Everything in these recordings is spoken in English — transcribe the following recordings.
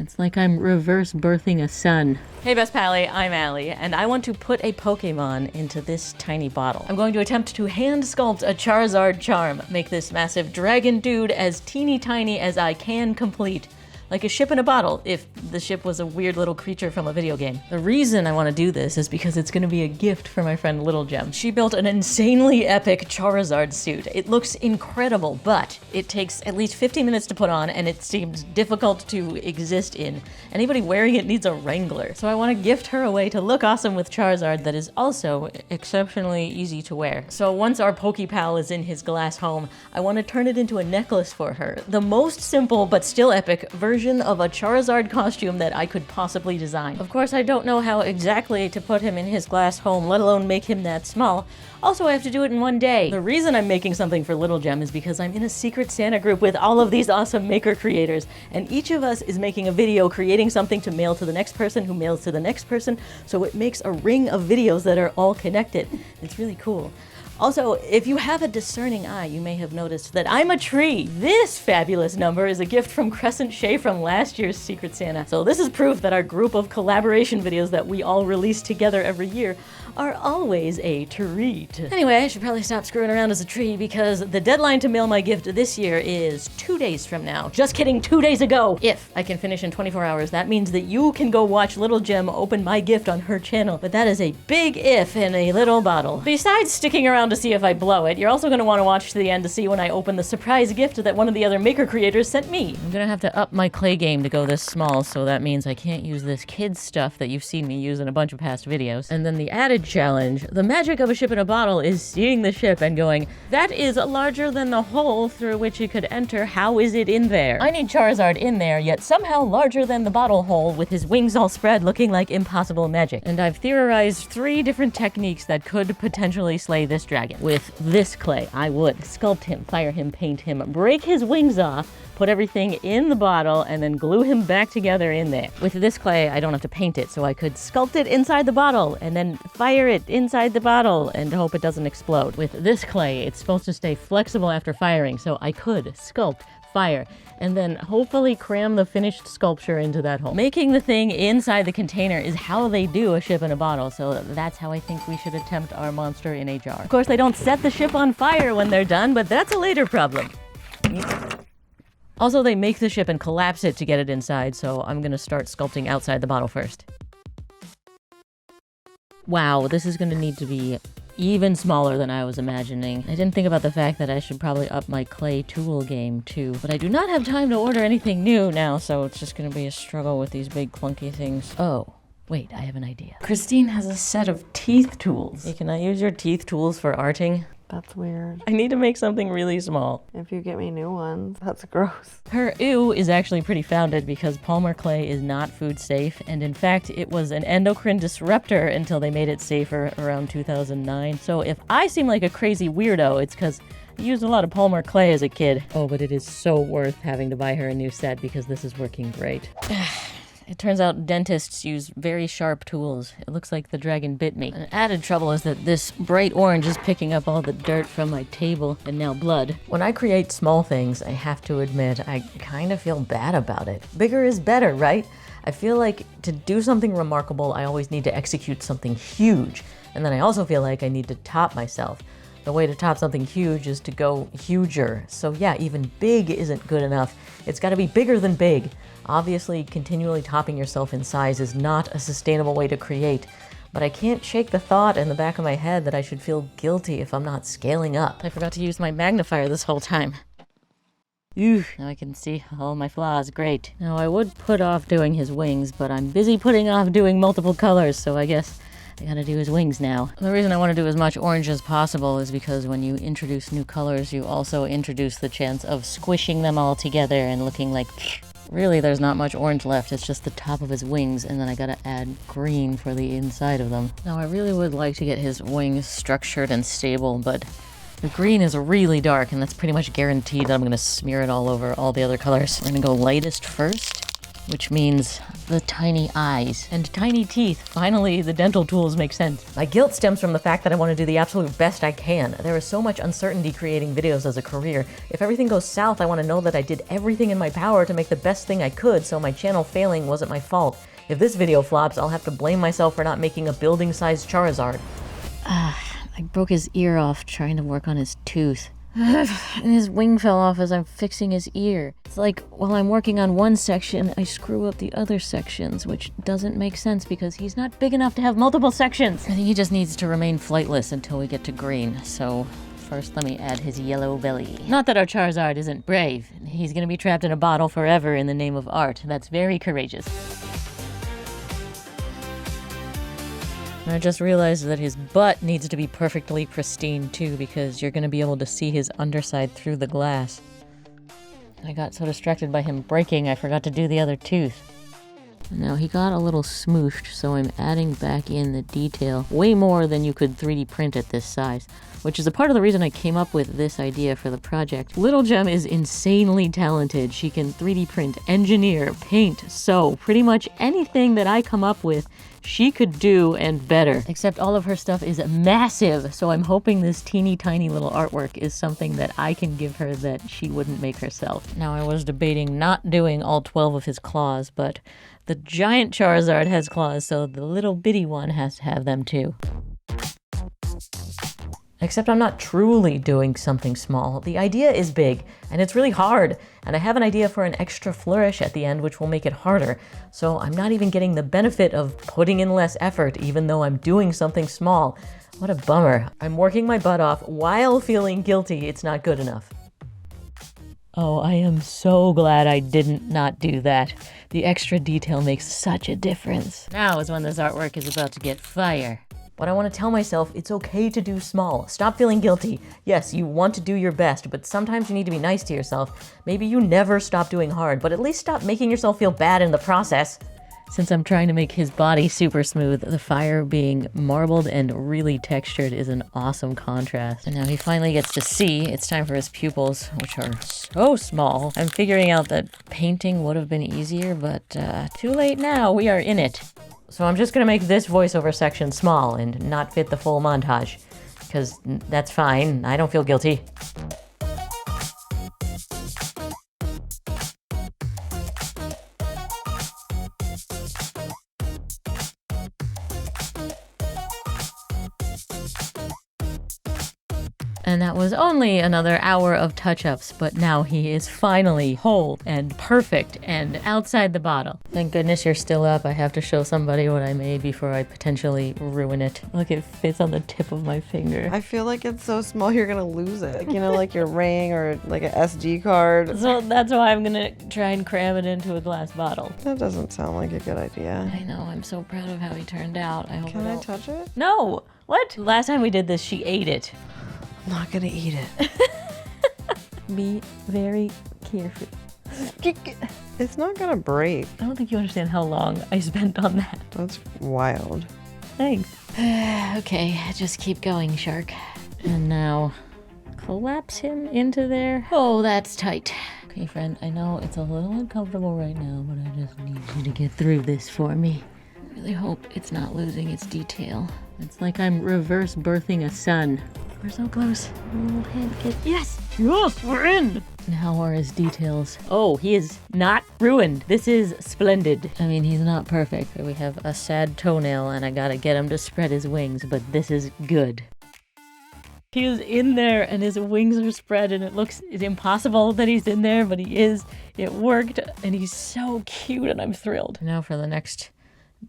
It's like I'm reverse birthing a son. Hey Best Pally, I'm Allie, and I want to put a Pokemon into this tiny bottle. I'm going to attempt to hand sculpt a Charizard charm, make this massive dragon dude as teeny tiny as I can complete. Like a ship in a bottle, if the ship was a weird little creature from a video game. The reason I want to do this is because it's going to be a gift for my friend Little Gem. She built an insanely epic Charizard suit. It looks incredible, but it takes at least 15 minutes to put on, and it seems difficult to exist in. Anybody wearing it needs a wrangler. So I want to gift her a way to look awesome with Charizard that is also exceptionally easy to wear. So once our Pokepal is in his glass home, I want to turn it into a necklace for her. The most simple but still epic version of a Charizard costume that I could possibly design. Of course, I don't know how exactly to put him in his glass home, let alone make him that small. Also, I have to do it in one day. The reason I'm making something for Little Gem is because I'm in a secret Santa group with all of these awesome maker creators, and each of us is making a video creating something to mail to the next person who mails to the next person, so it makes a ring of videos that are all connected. It's really cool. Also, if you have a discerning eye, you may have noticed that I'm a tree. This fabulous number is a gift from Crescent Shea from last year's Secret Santa. So this is proof that our group of collaboration videos that we all release together every year are always a treat. Anyway, I should probably stop screwing around as a tree because the deadline to mail my gift this year is 2 days from now. Just kidding, 2 days ago! If I can finish in 24 hours, that means that you can go watch Little Gem open my gift on her channel. But that is a big if in a little bottle. Besides sticking around to see if I blow it, you're also going to want to watch to the end to see when I open the surprise gift that one of the other maker creators sent me. I'm gonna have to up my clay game to go this small, so that means I can't use this kids stuff that you've seen me use in a bunch of past videos. And then the added challenge, the magic of a ship in a bottle, is seeing the ship and going, that is larger than the hole through which it could enter. How is it in there? I need Charizard in there, yet somehow larger than the bottle hole with his wings all spread looking like impossible magic. And I've theorized 3 different techniques that could potentially slay this dragon. With this clay, I would sculpt him, fire him, paint him, break his wings off, put everything in the bottle, and then glue him back together in there. With this clay, I don't have to paint it, so I could sculpt it inside the bottle, and then fire it inside the bottle, and hope it doesn't explode. With this clay, it's supposed to stay flexible after firing, so I could sculpt, fire, and then hopefully cram the finished sculpture into that hole. Making the thing inside the container is how they do a ship in a bottle, so that's how I think we should attempt our monster in a jar. Of course, they don't set the ship on fire when they're done, but that's a later problem. Also, they make the ship and collapse it to get it inside, so I'm gonna start sculpting outside the bottle first. Wow, this is gonna need to be even smaller than I was imagining. I didn't think about the fact that I should probably up my clay tool game too, but I do not have time to order anything new now, so it's just gonna be a struggle with these big clunky things. Oh, wait, I have an idea. Christine has a set of teeth tools. Hey, can I use your teeth tools for arting? That's weird. I need to make something really small. If you get me new ones, that's gross. Her ew is actually pretty founded because polymer clay is not food safe, and in fact, it was an endocrine disruptor until they made it safer around 2009. So if I seem like a crazy weirdo, it's because I used a lot of polymer clay as a kid. Oh, but it is so worth having to buy her a new set because this is working great. It turns out dentists use very sharp tools. It looks like the dragon bit me. An added trouble is that this bright orange is picking up all the dirt from my table and now blood. When I create small things, I have to admit, I kind of feel bad about it. Bigger is better, right? I feel like to do something remarkable, I always need to execute something huge. And then I also feel like I need to top myself. The way to top something huge is to go huger. So yeah, even big isn't good enough. It's gotta be bigger than big. Obviously, continually topping yourself in size is not a sustainable way to create, but I can't shake the thought in the back of my head that I should feel guilty if I'm not scaling up. I forgot to use my magnifier this whole time. Now I can see all my flaws, great. Now I would put off doing his wings, but I'm busy putting off doing multiple colors, so I guess I gotta do his wings now. The reason I want to do as much orange as possible is because when you introduce new colors, you also introduce the chance of squishing them all together and looking like really, there's not much orange left, it's just the top of his wings, and then I gotta add green for the inside of them. Now, I really would like to get his wings structured and stable, but the green is really dark, and that's pretty much guaranteed that I'm gonna smear it all over all the other colors. I'm gonna go lightest first. which means the tiny eyes and tiny teeth. Finally, the dental tools make sense. My guilt stems from the fact that I want to do the absolute best I can. There is so much uncertainty creating videos as a career. If everything goes south, I want to know that I did everything in my power to make the best thing I could, so my channel failing wasn't my fault. If this video flops, I'll have to blame myself for not making a building-sized Charizard. I broke his ear off trying to work on his tooth. And his wing fell off as I'm fixing his ear. It's like while I'm working on one section, I screw up the other sections, which doesn't make sense because he's not big enough to have multiple sections. I think he just needs to remain flightless until we get to green, so first let me add his yellow belly. Not that our Charizard isn't brave. He's gonna be trapped in a bottle forever in the name of art. That's very courageous. I just realized that his butt needs to be perfectly pristine too, because you're going to be able to see his underside through the glass. I got so distracted by him breaking, I forgot to do the other tooth. Now he got a little smooshed, so I'm adding back in the detail way more than you could 3D print at this size, which is a part of the reason I came up with this idea for the project. Little Gem is insanely talented. She can 3D print, engineer, paint, sew, pretty much anything that I come up with, she could do and better. Except all of her stuff is massive, so I'm hoping this teeny tiny little artwork is something that I can give her that she wouldn't make herself. Now I was debating not doing all 12 of his claws, but the giant Charizard has claws, so the little bitty one has to have them too. Except I'm not truly doing something small. The idea is big, and it's really hard, and I have an idea for an extra flourish at the end which will make it harder, so I'm not even getting the benefit of putting in less effort even though I'm doing something small. What a bummer. I'm working my butt off while feeling guilty it's not good enough. Oh, I am so glad I didn't not do that. The extra detail makes such a difference. Now is when this artwork is about to get fire. But I want to tell myself it's okay to do small. Stop feeling guilty. Yes, you want to do your best, but sometimes you need to be nice to yourself. Maybe you never stop doing hard, but at least stop making yourself feel bad in the process. Since I'm trying to make his body super smooth, the fire being marbled and really textured is an awesome contrast. And now he finally gets to see. It's time for his pupils, which are so small. I'm figuring out that painting would have been easier, but too late now. We are in it. So I'm just gonna make this voiceover section small and not fit the full montage, because that's fine, I don't feel guilty. And that was only another hour of touch-ups, but now he is finally whole and perfect and outside the bottle. Thank goodness you're still up. I have to show somebody what I made before I potentially ruin it. Look, it fits on the tip of my finger. I feel like it's so small you're gonna lose it. Like, you know, like your ring or like an SD card. So that's why I'm gonna try and cram it into a glass bottle. That doesn't sound like a good idea. I know, I'm so proud of how he turned out. I hope Can I touch it? No! What? Last time we did this, she ate it. I'm not gonna eat it. Be very careful. It's not gonna break. I don't think you understand how long I spent on that. That's wild. Thanks. Okay, just keep going, shark. And now, collapse him into there. Oh, that's tight. Okay, friend, I know it's a little uncomfortable right now, but I just need you to get through this for me. I really hope it's not losing its detail. It's like I'm reverse birthing a son. We're so close. Little head get. Yes! Yes, we're in! How are his details? Oh, he is not ruined. This is splendid. I mean, he's not perfect. We have a sad toenail and I gotta get him to spread his wings, but this is good. He is in there and his wings are spread and it's impossible that he's in there, but he is. It worked and he's so cute and I'm thrilled. Now for the next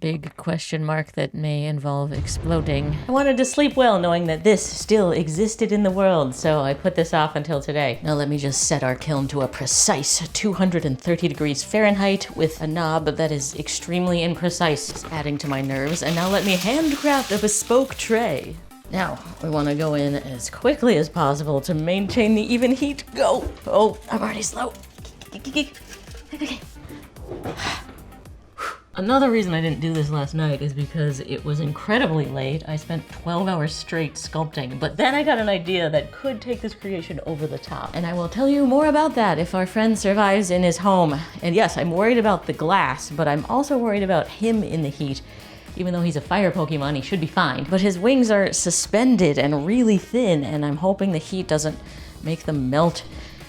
big question mark that may involve exploding. I wanted to sleep well knowing that this still existed in the world, so I put this off until today. Now let me just set our kiln to a precise 230 degrees Fahrenheit with a knob that is extremely imprecise, it's adding to my nerves. And now let me handcraft a bespoke tray. Now, we want to go in as quickly as possible to maintain the even heat. Go! Oh, I'm already slow. Okay. Another reason I didn't do this last night is because it was incredibly late. I spent 12 hours straight sculpting, but then I got an idea that could take this creation over the top. And I will tell you more about that if our friend survives in his home. And yes, I'm worried about the glass, but I'm also worried about him in the heat. Even though he's a fire Pokemon, he should be fine. But his wings are suspended and really thin, and I'm hoping the heat doesn't make them melt.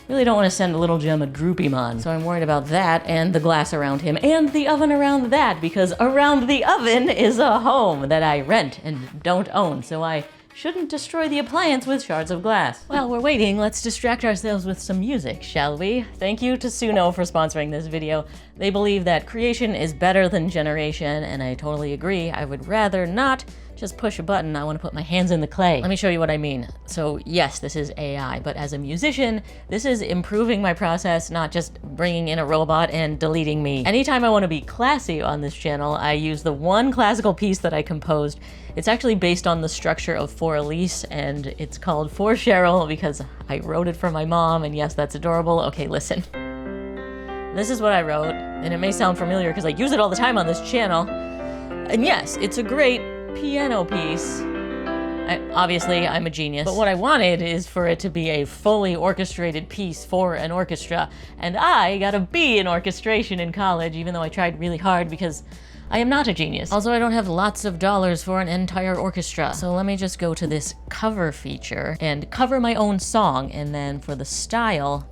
Really don't want to send Little Gem a Droopymon, so I'm worried about that and the glass around him and the oven around that, because around the oven is a home that I rent and don't own, so I shouldn't destroy the appliance with shards of glass. While we're waiting, let's distract ourselves with some music, shall we? Thank you to Suno for sponsoring this video. They believe that creation is better than generation, and I totally agree. I would rather not just push a button. I want to put my hands in the clay. Let me show you what I mean. So yes, this is AI, but as a musician, this is improving my process, not just bringing in a robot and deleting me. Anytime I want to be classy on this channel, I use the one classical piece that I composed. It's actually based on the structure of For Elise, and it's called For Cheryl because I wrote it for my mom, and yes, that's adorable. Okay, listen. This is what I wrote, and it may sound familiar because I use it all the time on this channel. And yes, it's a great piano piece. Obviously, I'm a genius, but what I wanted is for it to be a fully orchestrated piece for an orchestra, and I got a B in orchestration in college, even though I tried really hard because I am not a genius. Also, I don't have lots of dollars for an entire orchestra, so let me just go to this cover feature and cover my own song, and then for the style,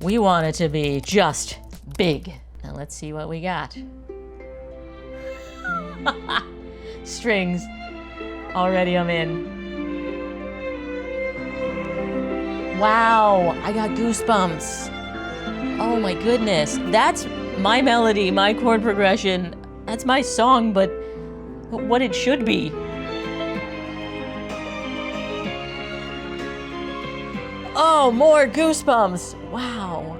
we want it to be just big. Now let's see what we got. Strings. Already I'm in. Wow, I got goosebumps. Oh my goodness. That's my melody, my chord progression. That's my song, but what it should be. Oh, more goosebumps. Wow.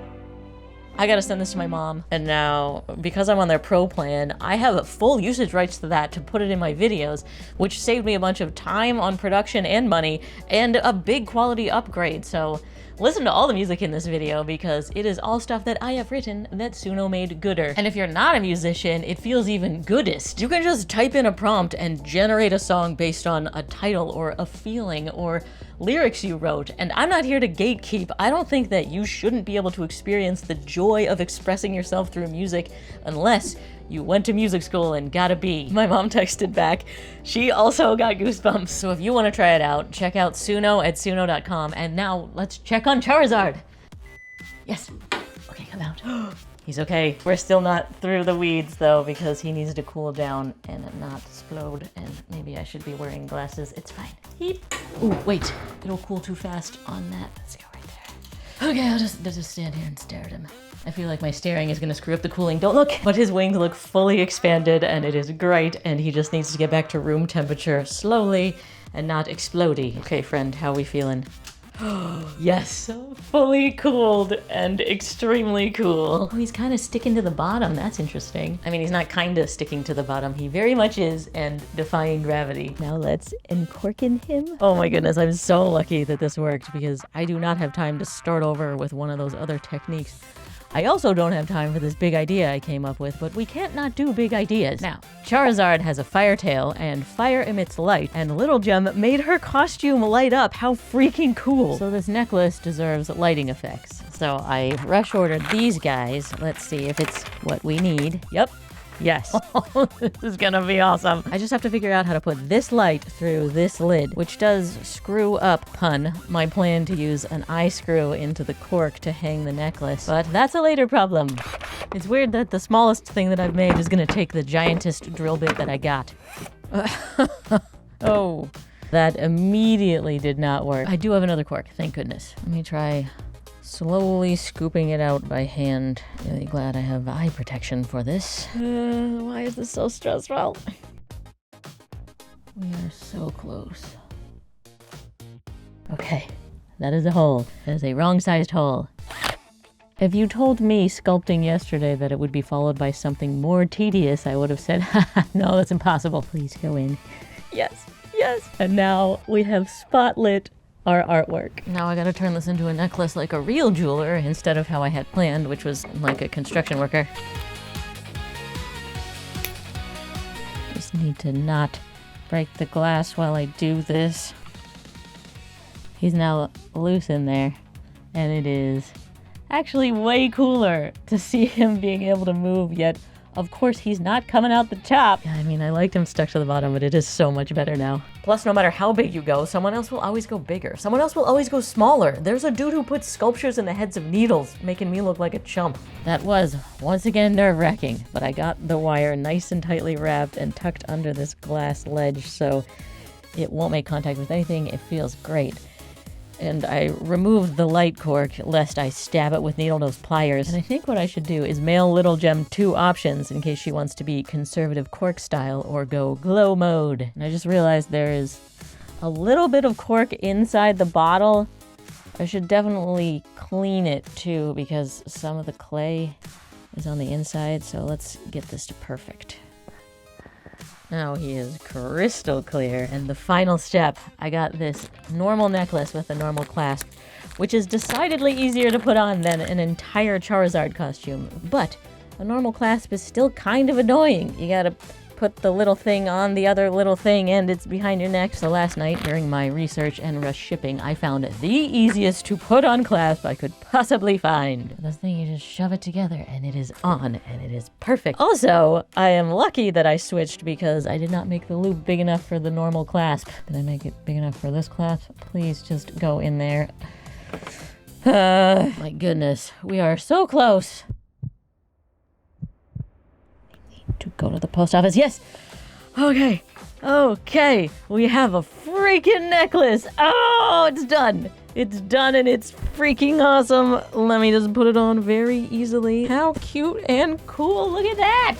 I gotta send this to my mom. And now, because I'm on their pro plan, I have full usage rights to that to put it in my videos, which saved me a bunch of time on production and money, and a big quality upgrade. So listen to all the music in this video because it is all stuff that I have written that Suno made gooder. And if you're not a musician, it feels even goodest. You can just type in a prompt and generate a song based on a title or a feeling or lyrics you wrote. And I'm not here to gatekeep. I don't think that you shouldn't be able to experience the joy of expressing yourself through music unless you went to music school and got a B. My mom texted back. She also got goosebumps. So if you want to try it out, check out Suno at suno.com. And now let's check on Charizard. Yes. Okay, come out. He's okay. We're still not through the weeds though, because he needs to cool down and not explode. And maybe I should be wearing glasses. It's fine. Heep. Ooh, wait. It'll cool too fast on that. Let's go right there. Okay, I'll just stand here and stare at him. I feel like my staring is gonna screw up the cooling. Don't look! But his wings look fully expanded and it is great, and he just needs to get back to room temperature slowly and not explodey. Okay, friend, how we feeling? Yes, fully cooled and extremely cool. Oh, he's kind of sticking to the bottom. That's interesting. I mean, he's not kind of sticking to the bottom. He very much is, and defying gravity. Now let's uncorkin him. Oh my goodness, I'm so lucky that this worked because I do not have time to start over with one of those other techniques. I also don't have time for this big idea I came up with, but we can't not do big ideas. Now, Charizard has a fire tail, and fire emits light, and Little Gem made her costume light up. How freaking cool. So this necklace deserves lighting effects. So I rush ordered these guys. Let's see if it's what we need. Yep. Yes. This is gonna be awesome. I just have to figure out how to put this light through this lid, which does screw up, pun, my plan to use an eye screw into the cork to hang the necklace. But that's a later problem. It's weird that the smallest thing that I've made is gonna take the giantest drill bit that I got. Oh, that immediately did not work. I do have another cork, thank goodness. Let me try slowly scooping it out by hand. Really glad I have eye protection for this. Why is this so stressful? We are so close. Okay, that is a hole. That is a wrong-sized hole. If you told me sculpting yesterday that it would be followed by something more tedious, I would have said, no, that's impossible. Please go in. Yes, yes. And now we have spotlit our artwork. Now I gotta turn this into a necklace like a real jeweler instead of how I had planned, which was like a construction worker. Just need to not break the glass while I do this. He's now loose in there, and it is actually way cooler to see him being able to move, yet of course he's not coming out the top. I mean, I liked him stuck to the bottom, but it is so much better now. Plus, no matter how big you go, someone else will always go bigger. Someone else will always go smaller. There's a dude who puts sculptures in the heads of needles, making me look like a chump. That was, once again, nerve-wracking, but I got the wire nice and tightly wrapped and tucked under this glass ledge so it won't make contact with anything. It feels great. And I removed the light cork lest I stab it with needle nose pliers. And I think what I should do is mail Little Gem 2 options in case she wants to be conservative cork style or go glow mode. And I just realized there is a little bit of cork inside the bottle. I should definitely clean it too because some of the clay is on the inside. So let's get this to perfect. Now he is crystal clear. And the final step, I got this normal necklace with a normal clasp, which is decidedly easier to put on than an entire Charizard costume. But a normal clasp is still kind of annoying. You gotta put the little thing on the other little thing and it's behind your neck. So last night during my research and rush shipping, I found the easiest to put on clasp I could possibly find. This thing, you just shove it together and it is on and it is perfect. Also, I am lucky that I switched because I did not make the loop big enough for the normal clasp. Did I make it big enough for this clasp? Please just go in there. My goodness, we are so close. To go to the post office. Yes. Okay. We have a freaking necklace. Oh, it's done. It's done and it's freaking awesome. Let me just put it on very easily. How cute and cool. Look at that.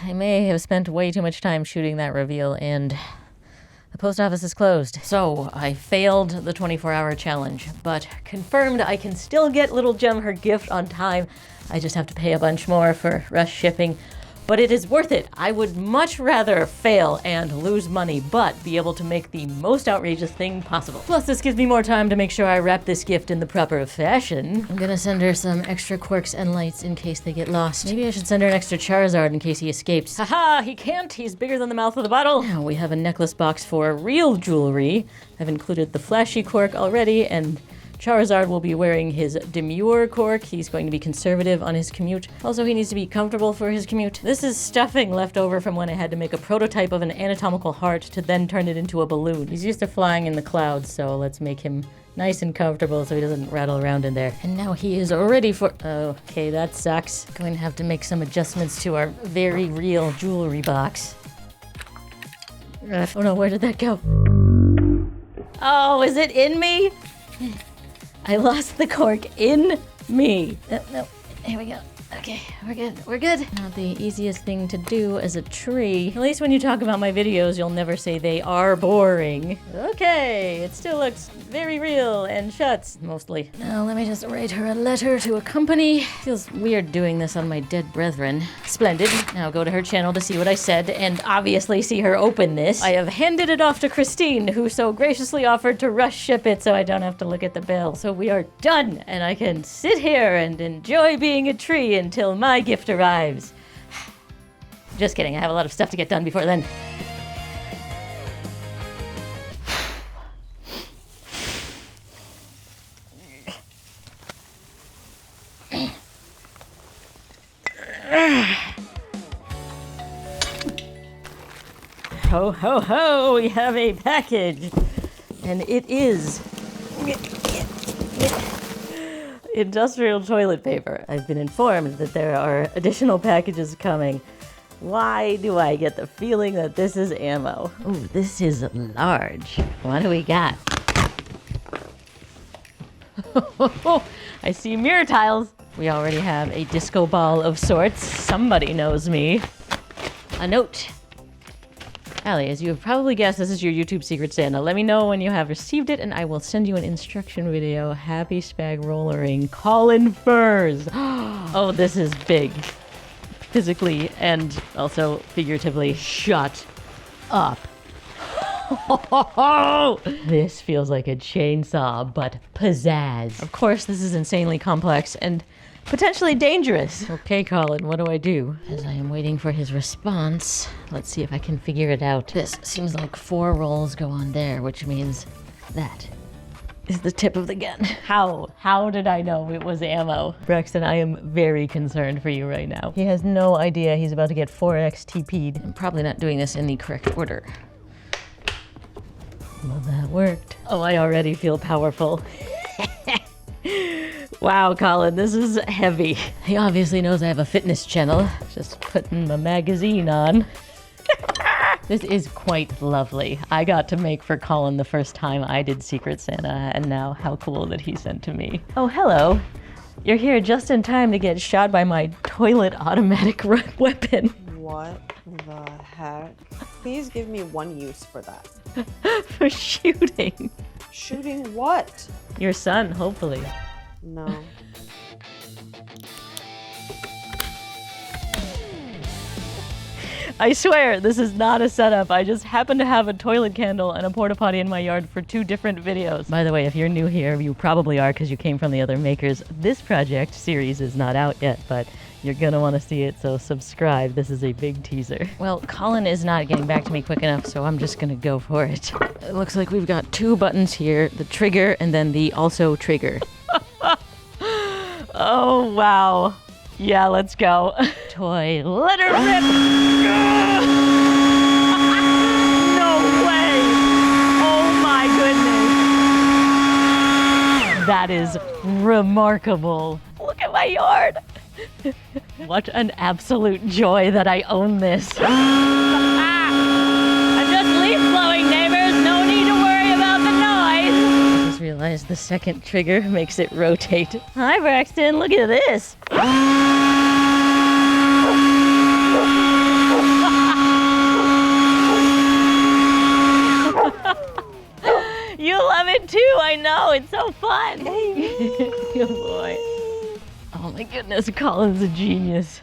I may have spent way too much time shooting that reveal, and the post office is closed. So, I failed the 24-hour challenge, but confirmed I can still get Little Gem her gift on time. I just have to pay a bunch more for rush shipping. But it is worth it. I would much rather fail and lose money, but be able to make the most outrageous thing possible. Plus, this gives me more time to make sure I wrap this gift in the proper fashion. I'm gonna send her some extra quirks and lights in case they get lost. Maybe I should send her an extra Charizard in case he escapes. Haha, he can't. He's bigger than the mouth of the bottle. Now we have a necklace box for real jewelry. I've included the flashy quirk already, and Charizard will be wearing his demure cork. He's going to be conservative on his commute. Also, he needs to be comfortable for his commute. This is stuffing left over from when I had to make a prototype of an anatomical heart to then turn it into a balloon. He's used to flying in the clouds, so let's make him nice and comfortable so he doesn't rattle around in there. And now he is ready for... Okay, that sucks. Going to have to make some adjustments to our very real jewelry box. Oh no, where did that go? Oh, is it in me? I lost the cork in me. No, here we go. Okay, we're good. Not the easiest thing to do as a tree. At least when you talk about my videos, you'll never say they are boring. Okay, it still looks very real and shuts, mostly. Now let me just write her a letter to accompany. Feels weird doing this on my dead brethren. Splendid. Now go to her channel to see what I said and obviously see her open this. I have handed it off to Christine, who so graciously offered to rush ship it so I don't have to look at the bill. So we are done and I can sit here and enjoy being a tree until my gift arrives. Just kidding, I have a lot of stuff to get done before then. Ho, ho, ho, we have a package. And it is industrial toilet paper. I've been informed that there are additional packages coming. Why do I get the feeling that this is ammo? Ooh, this is large. What do we got? I see mirror tiles. We already have a disco ball of sorts. Somebody knows me. A note. Allie, as you have probably guessed, this is your YouTube Secret Santa. Let me know when you have received it, and I will send you an instruction video. Happy spag rollering. Colin Furs. Oh, this is big. Physically and also figuratively. Shut up. This feels like a chainsaw, but pizzazz. Of course, this is insanely complex and potentially dangerous. Okay, Colin, what do I do? As I am waiting for his response, let's see if I can figure it out. This seems like 4 rolls go on there, which means that is the tip of the gun. How did I know it was ammo? Braxton, I am very concerned for you right now. He has no idea he's about to get 4x TP'd. I'm probably not doing this in the correct order. Well, that worked. Oh, I already feel powerful. Wow, Colin, this is heavy. He obviously knows I have a fitness channel. Just putting my magazine on. This is quite lovely. I got to make for Colin the first time I did Secret Santa, and now how cool that he sent to me. Oh, hello. You're here just in time to get shot by my toilet automatic weapon. What the heck? Please give me one use for that. For shooting. Shooting what? Your son, hopefully. No. I swear, this is not a setup. I just happen to have a toilet candle and a porta potty in my yard for 2 different videos. By the way, if you're new here, you probably are because you came from the other makers. This project series is not out yet, but you're gonna want to see it, so subscribe. This is a big teaser. Well, Colin is not getting back to me quick enough, so I'm just gonna go for it. It looks like we've got 2 buttons here, the trigger and then the also trigger. Oh, wow. Yeah, let's go. Toy, let her rip! No way! Oh my goodness! That is remarkable. Look at my yard! What an absolute joy that I own this. I'm just leaf blowing, neighbors. No need to worry about the noise. I just realized the second trigger makes it rotate. Hi, Braxton. Look at this. You love it too. I know. It's so fun. Good boy. Oh my goodness, Colin's a genius.